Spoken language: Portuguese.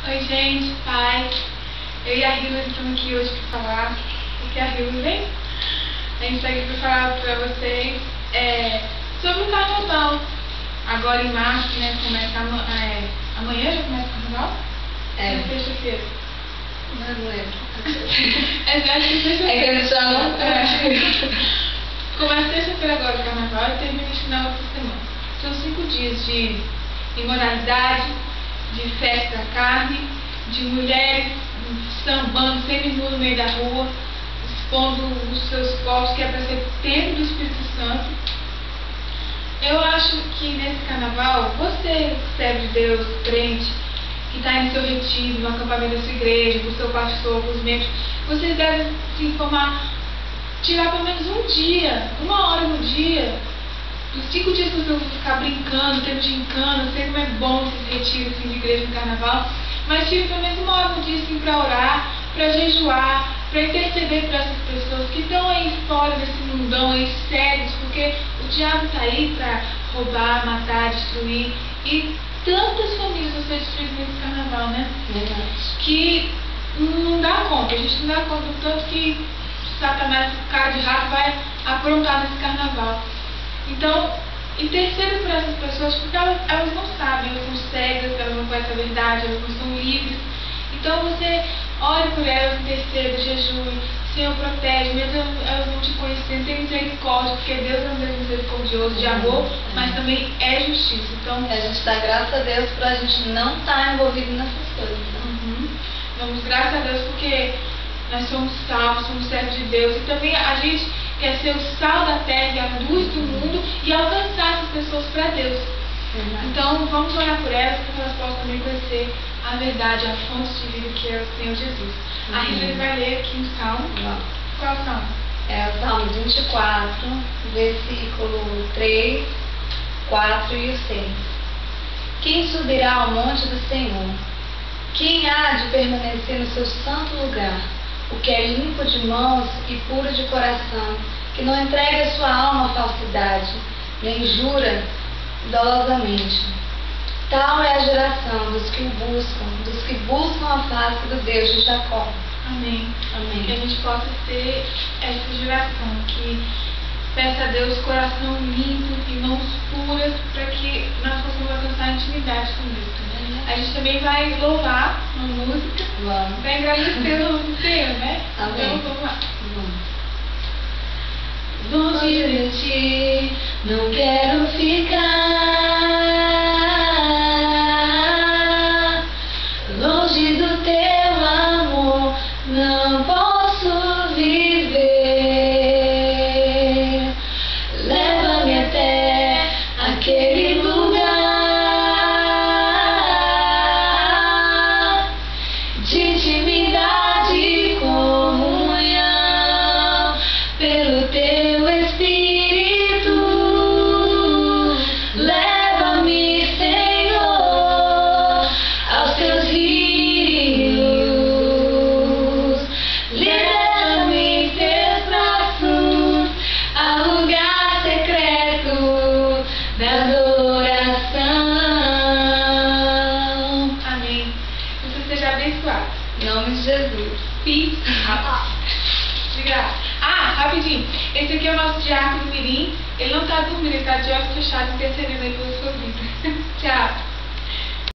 Oi gente, paz. Eu e a Hilda estamos aqui hoje para falar. Porque a Hilda vem. A gente está aqui para falar para vocês sobre o carnaval. Agora em março, né? Começa amanhã já começa o carnaval? É sexta-feira. Não lembro. É sexta-feira. É que eles chamam. Começa sexta-feira agora o carnaval e termina no final dessa semana. São 5 dias de imoralidade, de festa da carne, de mulheres sambando seminu no meio da rua, expondo os seus corpos, que é para ser templo do Espírito Santo. Eu acho que nesse carnaval, você, servo de Deus, crente, que está em seu retiro, no acampamento da sua igreja, com o seu pastor, com os membros, vocês devem se informar, tirar pelo menos um dia, 1 hora no dia, os 5 dias que vocês vão ficar brincando, tendo gincana. Eu sei como é bom esses retiros assim, de igreja no carnaval, mas tire pelo menos 1 hora no dia assim, para orar, para jejuar, para interceder por essas pessoas que estão aí fora desse mundão aí sérios, porque o diabo está aí para roubar, matar, destruir, e tantas famílias vão ser destruídas nesse carnaval, né? Verdade. Que não dá conta, a gente não dá conta do tanto que Satanás, cara de rato, vai aprontar nesse carnaval. Então, interceda por essas pessoas, porque elas não sabem, elas são cegas, elas não conhecem a verdade, elas não são livres. Então você ore por elas, interceda, jejue, Senhor, protege, mesmo elas não te conhecendo, tem misericórdia, porque Deus é um Deus misericordioso, de amor, mas também é justiça. Então, a gente dá graças a Deus para a gente não estar envolvido nessas coisas. Né? Damos graças a Deus porque nós somos salvos, somos servos de Deus, e também a gente quer ser o sal da terra e a luz do mundo e alcançar essas pessoas para Deus. Então vamos orar por elas, para que elas possam também conhecer a verdade, a fonte de vida que é o Senhor Jesus. A Rita vai ler aqui um salmo. Qual salmo? É o Salmo 24, versículo 3, 4 e o 6. Quem subirá ao monte do Senhor? Quem há de permanecer no seu santo lugar? O que é limpo de mãos e puro de coração, que não entrega sua alma à falsidade, nem jura dolosamente. Tal é a geração dos que buscam a face do Deus de Jacó. Amém. Amém. Que a gente possa ser essa geração que peça a Deus coração limpo e mãos puras, para que nós possamos alcançar a intimidade com Deus. A gente também vai louvar uma música, vai agradecer o nome do Senhor, né? Amém. Então vamos lá. Longe de ti, não quero ficar, longe do teu amor, não posso viver. Leva-me até aquele lugar de intimidade e comunhão, pelo teu Espírito. Leva-me, Senhor, aos teus rios. Leva-me em teus braços ao lugar secreto da adoração. Amém. Que você seja abençoado. Em nome de Jesus. Peace. De graça. Rapidinho. Esse aqui é o nosso diácono Mirim. Ele não está dormindo, ele está de olhos fechados, intercedendo aí pela sua vida. Tchau.